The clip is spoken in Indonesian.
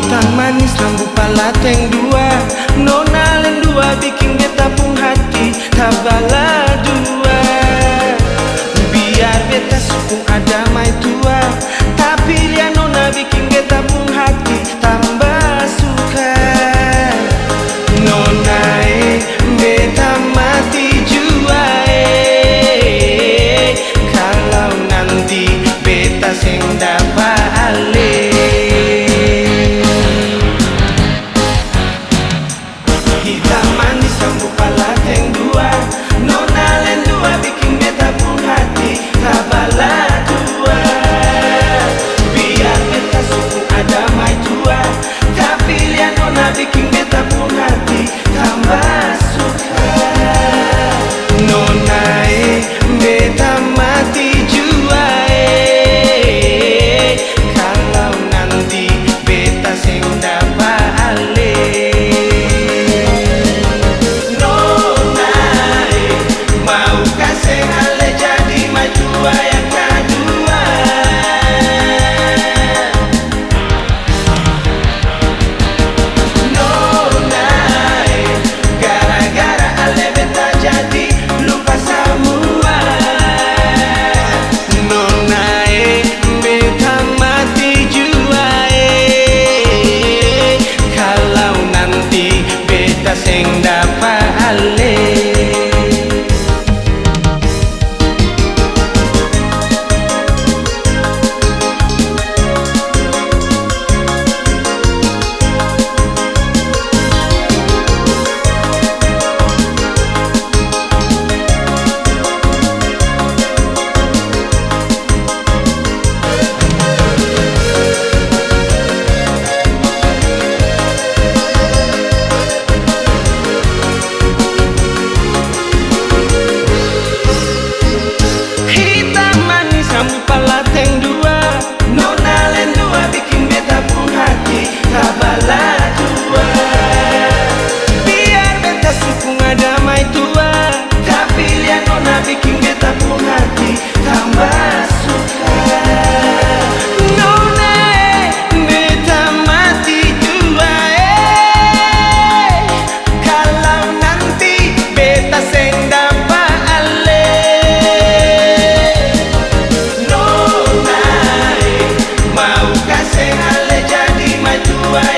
Hitam manis lampu palateng dua, nona len dua bikin beta pung hati tabala dua. Biar beta sukung ada mai tua, tapi lihat nona bikin beta pung hati tambah suka. Nona beta mati jua kalau nanti beta seng dapat ale. Hitam manis lampu palateng dua, nona len dua bikin beta pun hati tabala dua. Biar beta sukung ada mai tua, tapi lihat nona bikin beta pun hati tambah suka. Nona beta mati jua kalau nanti beta seng dapat ale. Sing dapat ale. Palateng dua, nona len dua bikin beta pun hati tabala dua. Biar beta sukung ada mai tua, tapi lihat nona bikin beta pun hati tambah suka. Nona beta mati jua kalau nanti beta seng dapat ale. Mau kasih ale jadi maju.